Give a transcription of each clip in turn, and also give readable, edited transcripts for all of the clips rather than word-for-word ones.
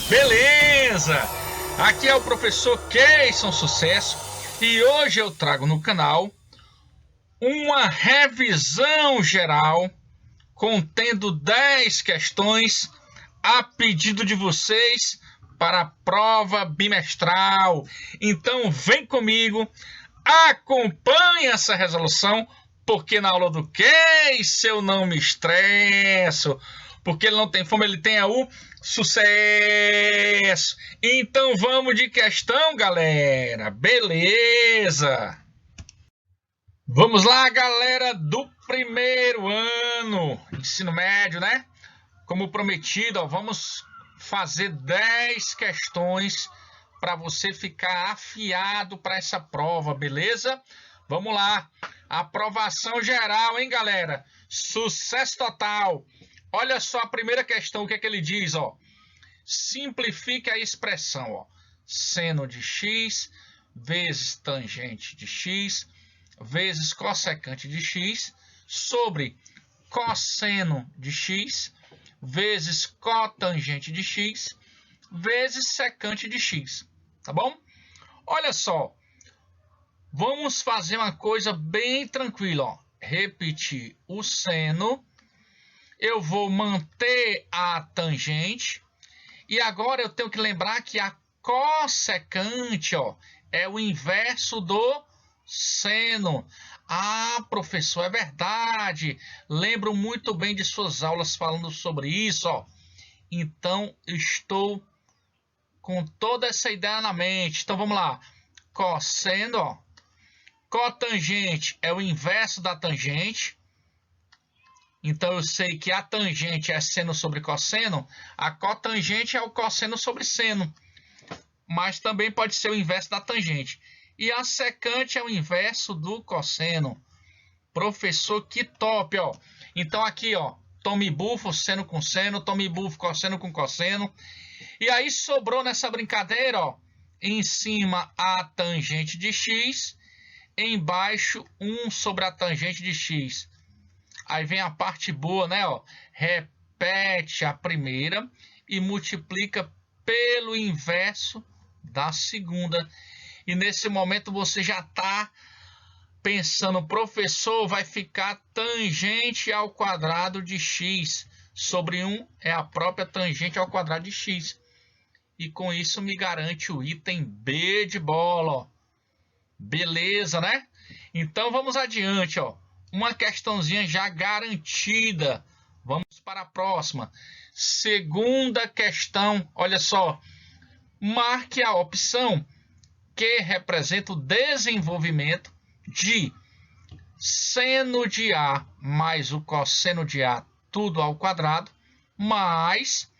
Beleza! Aqui é o professor Keison Sucesso e hoje eu trago no canal uma revisão geral contendo 10 questões a pedido de vocês para a prova bimestral. Então vem comigo, acompanhe essa resolução, porque na aula do Keison eu não me estresso, porque ele não tem fome, ele tem o sucesso. Então vamos de questão, galera. Beleza? Vamos lá, galera do primeiro ano, ensino médio, né? Como prometido, ó, vamos fazer 10 questões para você ficar afiado para essa prova, beleza? Vamos lá. Aprovação geral, hein, galera? Sucesso total. Olha só a primeira questão, o que é que ele diz, ó? Simplifique a expressão, ó. Seno de x vezes tangente de x vezes cossecante de x sobre cosseno de x vezes cotangente de x vezes secante de x, tá bom? Olha só, vamos fazer uma coisa bem tranquila, ó. Repetir o seno, eu vou manter a tangente e agora eu tenho que lembrar que a cossecante, ó, é o inverso do seno. Ah, professor, é verdade. Lembro muito bem de suas aulas falando sobre isso, ó. Então, estou com toda essa ideia na mente. Então, vamos lá. Cosseno, ó. Cotangente é o inverso da tangente. Então, eu sei que a tangente é seno sobre cosseno. A cotangente é o cosseno sobre seno. Mas também pode ser o inverso da tangente. E a secante é o inverso do cosseno. Professor, que top, ó. Então aqui, ó, tome bufo, seno com seno, tome bufo, cosseno com cosseno. E aí sobrou nessa brincadeira, ó, em cima a tangente de x, embaixo 1 sobre a tangente de x. Aí vem a parte boa, né, ó. Repete a primeira e multiplica pelo inverso da segunda. E nesse momento você já está pensando, professor, vai ficar tangente ao quadrado de x sobre 1 é a própria tangente ao quadrado de x. E com isso me garante o item B de bola, ó. Beleza, né? Então vamos adiante, ó. Uma questãozinha já garantida. Vamos para a próxima. Segunda questão, olha só. Marque a opção que representa o desenvolvimento de seno de A mais o cosseno de A, tudo ao quadrado, mais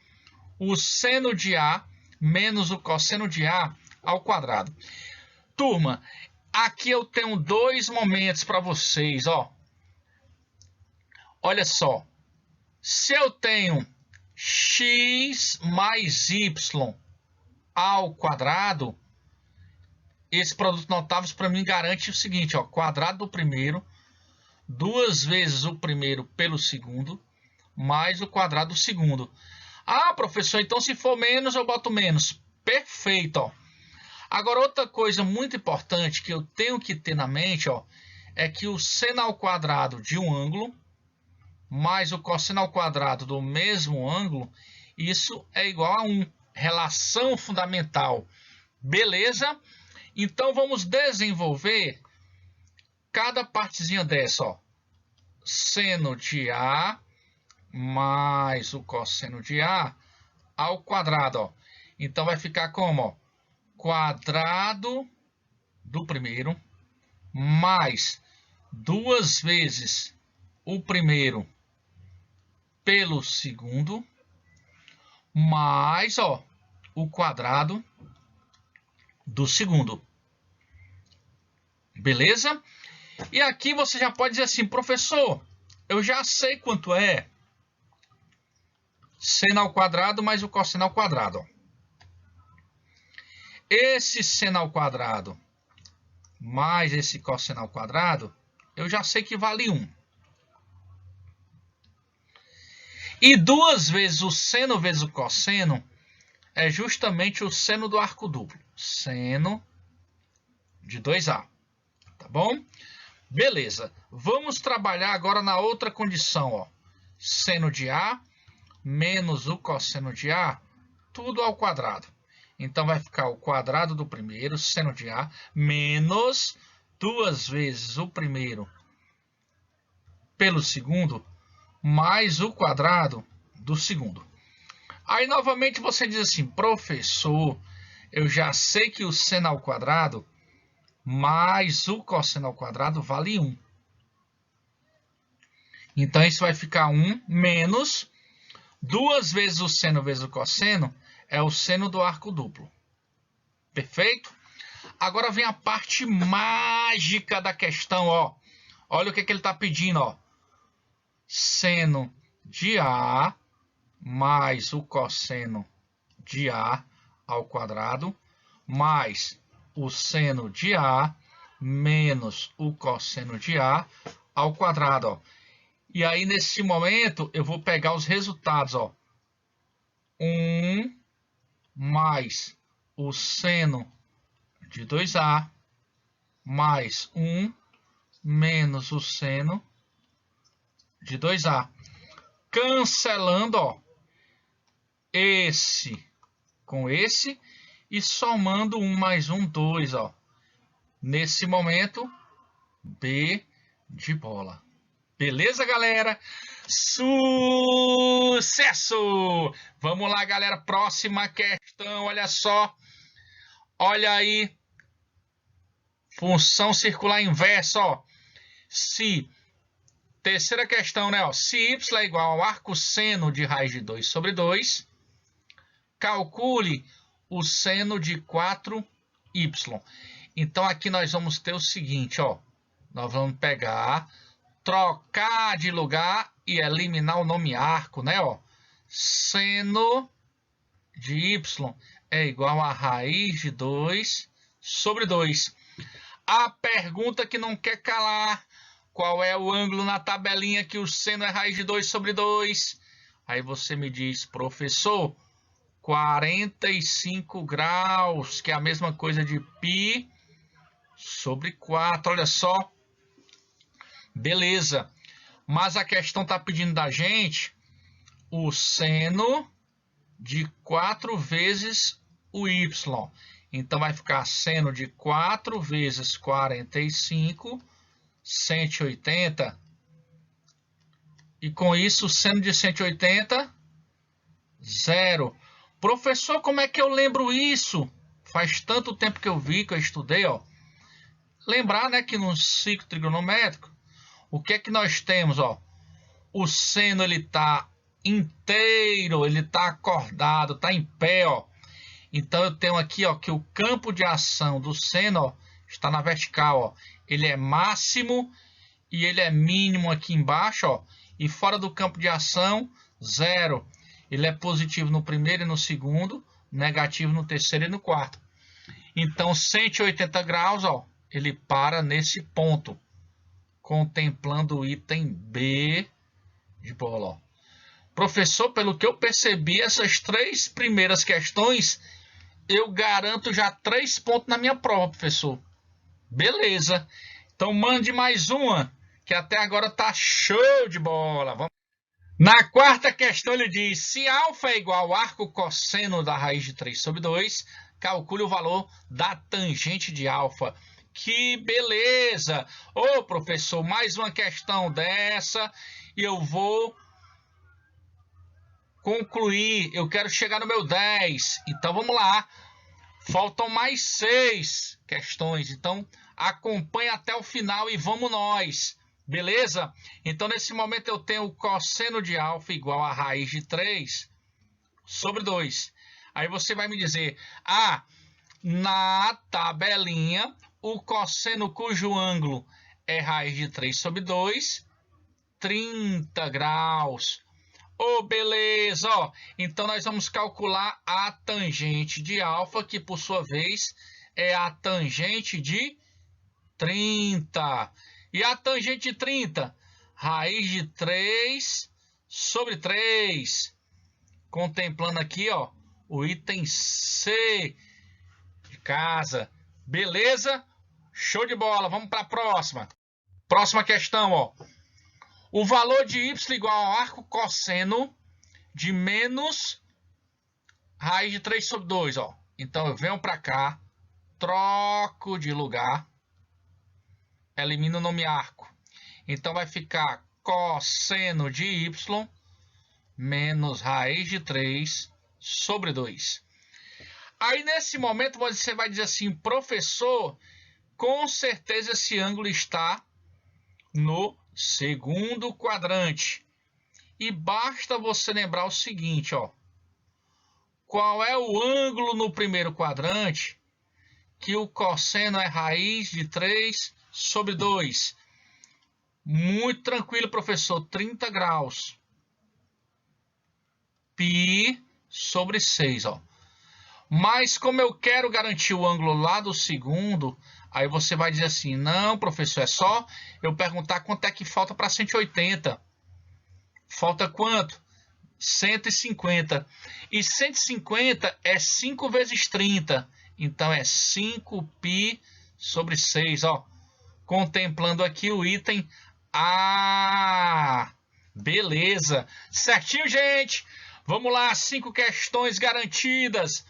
o seno de A menos o cosseno de A ao quadrado. Turma, aqui eu tenho dois momentos para vocês, ó. Olha só, se eu tenho x mais y ao quadrado, esse produto notáveis para mim garante o seguinte, ó, quadrado do primeiro, 2 vezes o primeiro pelo segundo, mais o quadrado do segundo. Ah, professor, então se for menos, eu boto menos. Perfeito, ó. Agora, outra coisa muito importante que eu tenho que ter na mente, ó, é que o seno ao quadrado de um ângulo, mais o cosseno ao quadrado do mesmo ângulo, isso é igual a 1. Relação fundamental. Beleza? Então, vamos desenvolver cada partezinha dessa, ó. Seno de A mais o cosseno de A ao quadrado, ó. Então, vai ficar como, ó? Quadrado do primeiro mais 2 vezes o primeiro pelo segundo mais, ó, o quadrado do segundo. Beleza? E aqui você já pode dizer assim, professor, eu já sei quanto é seno ao quadrado mais o cosseno ao quadrado. Ó. Esse seno ao quadrado mais esse cosseno ao quadrado, eu já sei que vale 1. E 2 vezes o seno vezes o cosseno é justamente o seno do arco duplo. Seno de 2A. Tá bom? Beleza. Vamos trabalhar agora na outra condição, ó. Seno de A menos o cosseno de A, tudo ao quadrado. Então, vai ficar o quadrado do primeiro, seno de A, menos 2 vezes o primeiro pelo segundo, mais o quadrado do segundo. Aí, novamente, você diz assim, professor, eu já sei que o seno ao quadrado mais o cosseno ao quadrado vale 1. Então, isso vai ficar 1 menos 2 vezes o seno vezes o cosseno é o seno do arco duplo. Perfeito? Agora vem a parte mágica da questão, ó. Olha o que ele está pedindo, ó. Seno de A mais o cosseno de A ao quadrado mais o seno de A menos o cosseno de A ao quadrado, ó. E aí, nesse momento, eu vou pegar os resultados, ó. 1 mais o seno de 2A mais 1 menos o seno de 2A. Cancelando, ó, esse com esse e somando 1 mais 1, 2, ó. Nesse momento, B de bola. Beleza, galera? Sucesso! Vamos lá, galera. Próxima questão, olha só. Olha aí. Função circular inversa, ó. Se, terceira questão, né? Ó, se y é igual ao arco seno de raiz de 2 sobre 2, calcule o seno de 4y. Então, aqui nós vamos ter o seguinte, ó. Nós vamos pegar, trocar de lugar e eliminar o nome arco, né? Ó. Seno de y é igual a raiz de 2 sobre 2. A pergunta que não quer calar, qual é o ângulo na tabelinha que o seno é raiz de 2 sobre 2? Aí você me diz, professor, 45 graus, que é a mesma coisa de π sobre 4, olha só. Beleza, mas a questão está pedindo da gente o seno de 4 vezes o y. Então, vai ficar seno de 4 vezes 45, 180. E com isso, seno de 180, 0. Professor, como é que eu lembro isso? Faz tanto tempo que eu vi, que eu estudei, ó. Lembrar, né, que no ciclo trigonométrico, o que é que nós temos, ó? O seno, ele tá inteiro, ele tá acordado, tá em pé, ó. Então, eu tenho aqui, ó, que o campo de ação do seno, ó, está na vertical, ó. Ele é máximo e ele é mínimo aqui embaixo, ó. E fora do campo de ação, 0. Ele é positivo no primeiro e no segundo, negativo no terceiro e no quarto. Então, 180 graus, ó, ele para nesse ponto, contemplando o item B de bola, ó. Professor, pelo que eu percebi, essas 3 primeiras questões, eu garanto já 3 pontos na minha prova, professor. Beleza. Então, mande mais uma, que até agora tá show de bola. Vamos. Na quarta questão, ele diz, se alfa é igual ao arco cosseno da raiz de 3 sobre 2, calcule o valor da tangente de alfa. Que beleza! Ô, professor, mais uma questão dessa e eu vou concluir. Eu quero chegar no meu 10. Então, vamos lá. Faltam mais 6 questões. Então, acompanhe até o final e vamos nós. Beleza? Então, nesse momento, eu tenho o cosseno de alfa igual a raiz de 3 sobre 2. Aí você vai me dizer, na tabelinha, o cosseno cujo ângulo é raiz de 3 sobre 2, 30 graus. Beleza, ó. Então, nós vamos calcular a tangente de alfa, que por sua vez é a tangente de 30. E a tangente de 30? Raiz de 3 sobre 3. Contemplando aqui, ó, o item C de casa. Beleza? Show de bola. Vamos para a próxima. Próxima questão, ó. O valor de y igual ao arco cosseno de menos raiz de 3 sobre 2, ó. Então eu venho para cá, troco de lugar, elimino o nome arco. Então vai ficar cosseno de y menos raiz de 3 sobre 2. Aí nesse momento você vai dizer assim, professor, com certeza esse ângulo está no segundo quadrante. E basta você lembrar o seguinte, ó. Qual é o ângulo no primeiro quadrante? Que o cosseno é raiz de 3 sobre 2. Muito tranquilo, professor. 30 graus. Π sobre 6, ó. Mas como eu quero garantir o ângulo lá do segundo, aí você vai dizer assim, não, professor, é só eu perguntar quanto é que falta para 180. Falta quanto? 150. E 150 é 5 vezes 30. Então é 5π sobre 6, ó. Contemplando aqui o item A. Beleza. Certinho, gente? Vamos lá, 5 questões garantidas.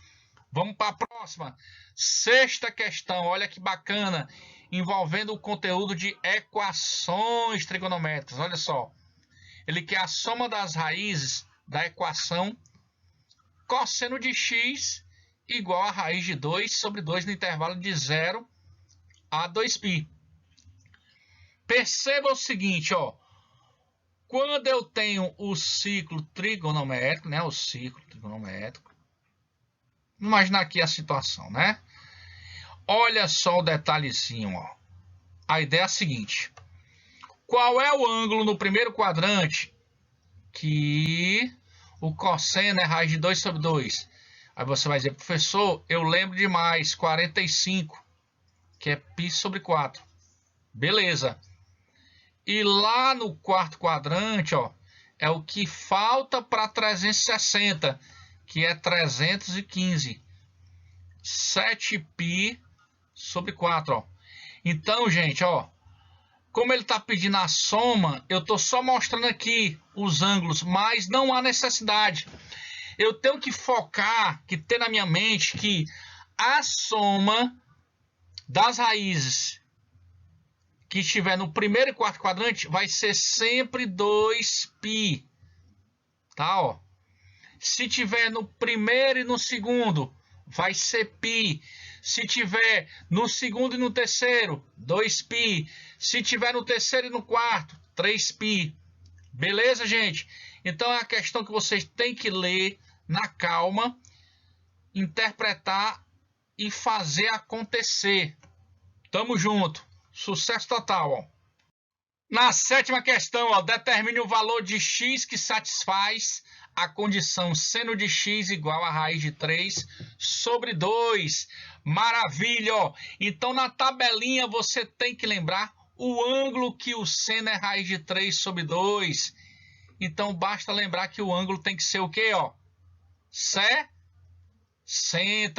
Vamos para a próxima. Sexta questão, olha que bacana. Envolvendo o conteúdo de equações trigonométricas. Olha só. Ele quer a soma das raízes da equação cosseno de x igual a raiz de 2 sobre 2 no intervalo de 0 a 2π. Perceba o seguinte, ó. Quando eu tenho o ciclo trigonométrico, né? O ciclo trigonométrico. Imaginar aqui a situação, né? Olha só o detalhezinho, ó. A ideia é a seguinte. Qual é o ângulo no primeiro quadrante que o cosseno é raiz de 2 sobre 2? Aí você vai dizer, professor, eu lembro demais, 45, que é π sobre 4. Beleza. E lá no quarto quadrante, ó, é o que falta para 360, que é 315. 7π sobre 4, ó. Então, gente, ó, como ele está pedindo a soma, eu estou só mostrando aqui os ângulos, mas não há necessidade. Eu tenho que focar, que ter na minha mente que a soma das raízes que estiver no primeiro e quarto quadrante vai ser sempre 2π. Tá, ó. Se tiver no primeiro e no segundo, vai ser π. Se tiver no segundo e no terceiro, 2π. Se tiver no terceiro e no quarto, 3π. Beleza, gente? Então é a questão que vocês têm que ler na calma, interpretar e fazer acontecer. Tamo junto. Sucesso total, ó. Na sétima questão, ó, determine o valor de x que satisfaz a condição seno de x igual a raiz de 3 sobre 2. Maravilha, ó. Então, na tabelinha, você tem que lembrar o ângulo que o seno é raiz de 3 sobre 2. Então, basta lembrar que o ângulo tem que ser o quê, ó? 60,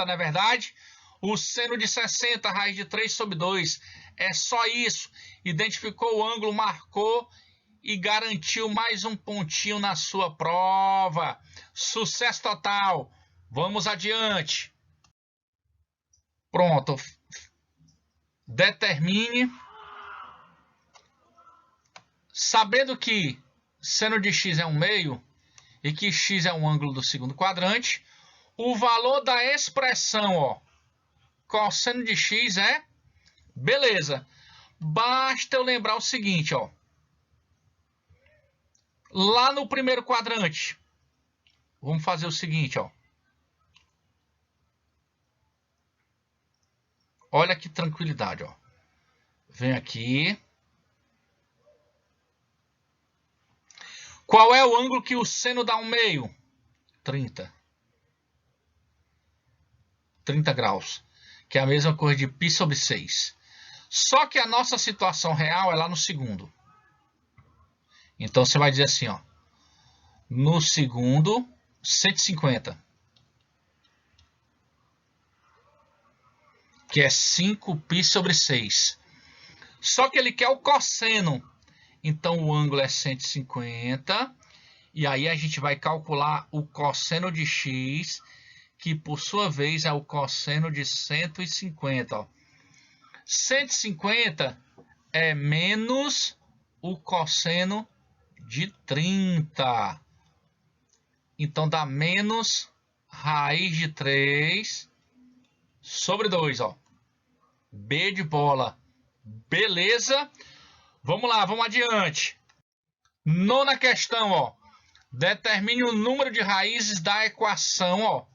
não é verdade? O seno de 60, raiz de 3 sobre 2. É só isso. Identificou o ângulo, marcou e garantiu mais um pontinho na sua prova. Sucesso total. Vamos adiante. Pronto. Determine. Sabendo que seno de x é 1/2 e que x é um ângulo do segundo quadrante, o valor da expressão, ó, cosseno de x é... Beleza. Basta eu lembrar o seguinte, ó. Lá no primeiro quadrante, vamos fazer o seguinte, ó. Olha que tranquilidade, ó. Vem aqui. Qual é o ângulo que o seno dá 1/2? 30. 30 graus. Que é a mesma coisa de π sobre 6. Só que a nossa situação real é lá no segundo. Então você vai dizer assim, ó. No segundo, 150. que é 5π sobre 6. Só que ele quer o cosseno. Então, o ângulo é 150. E aí, a gente vai calcular o cosseno de x, que, por sua vez, é o cosseno de 150. Ó. 150 é menos o cosseno de 30. Então, dá menos raiz de 3 sobre 2. Ó. B de bola. Beleza? Vamos lá, vamos adiante. Nona questão, ó. Determine o número de raízes da equação, ó.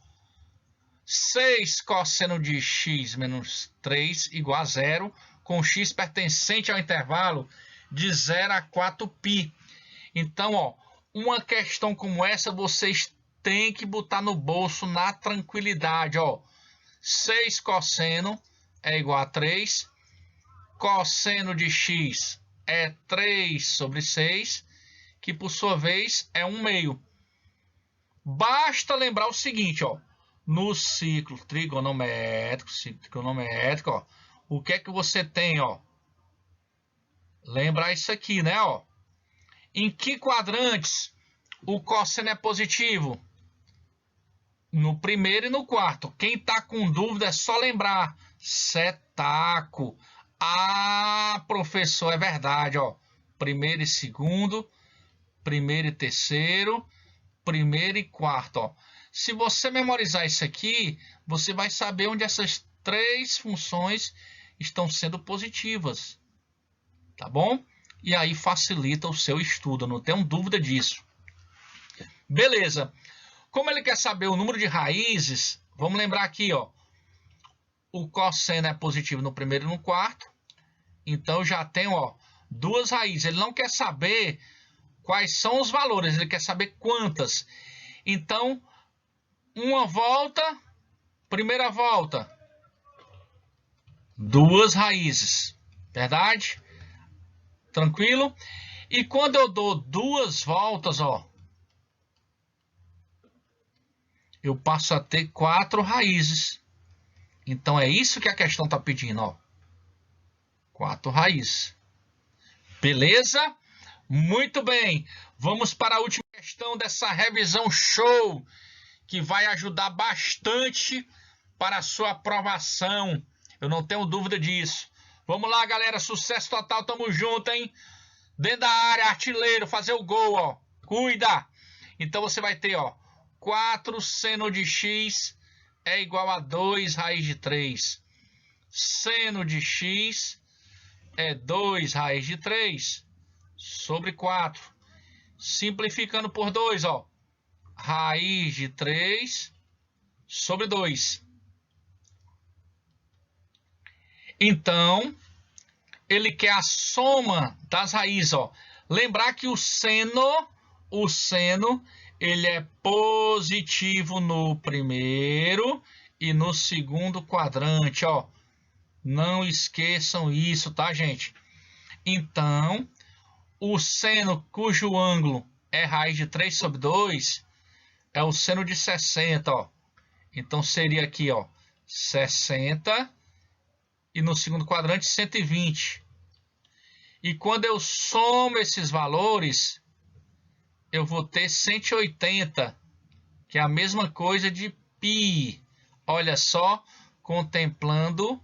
6 cosseno de x menos 3 igual a 0, com x pertencente ao intervalo de 0 a 4π. Então, ó, uma questão como essa vocês têm que botar no bolso na tranquilidade, ó. 6 cosseno é igual a 3. Cosseno de x é 3 sobre 6, que por sua vez é 1/2. Basta lembrar o seguinte, ó, no ciclo trigonométrico, ó, o que é que você tem, ó? Lembrar isso aqui, né, ó? Em que quadrantes o cosseno é positivo? No primeiro e no quarto. Quem tá com dúvida é só lembrar. Setaco. Ah, professor, é verdade, ó. Primeiro e segundo, primeiro e terceiro, primeiro e quarto, ó. Se você memorizar isso aqui, você vai saber onde essas 3 funções estão sendo positivas. Tá bom? E aí facilita o seu estudo, não tenho dúvida disso. Beleza. Como ele quer saber o número de raízes, vamos lembrar aqui, ó. O cosseno é positivo no primeiro e no quarto. Então, já tem, ó, 2 raízes. Ele não quer saber quais são os valores, ele quer saber quantas. Então, uma volta, primeira volta, 2 raízes. Verdade? Tranquilo? E quando eu dou 2 voltas, ó, eu passo a ter 4 raízes. Então, é isso que a questão está pedindo, ó. 4 raízes. Beleza? Muito bem. Vamos para a última questão dessa revisão show, que vai ajudar bastante para a sua aprovação. Eu não tenho dúvida disso. Vamos lá, galera. Sucesso total. Tamo junto, hein? Dentro da área, artilheiro, fazer o gol, ó. Cuida! Então, você vai ter, ó, 4 seno de x é igual a 2 raiz de 3. Seno de x é 2 raiz de 3 sobre 4. Simplificando por 2, ó. Raiz de 3 sobre 2. Então, ele quer a soma das raízes, ó. Lembrar que o seno, ele é positivo no primeiro e no segundo quadrante, ó. Não esqueçam isso, tá, gente? Então, o seno cujo ângulo é raiz de 3 sobre 2 é o seno de 60, ó. Então, seria aqui, ó, 60 e no segundo quadrante 120. E quando eu somo esses valores, eu vou ter 180, que é a mesma coisa de π. Olha só, contemplando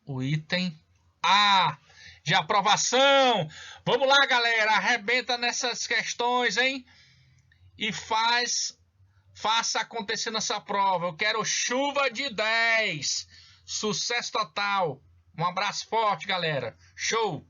o item A de aprovação. Vamos lá, galera, arrebenta nessas questões, hein? E faça acontecer nessa prova. Eu quero chuva de 10. Sucesso total. Um abraço forte, galera. Show!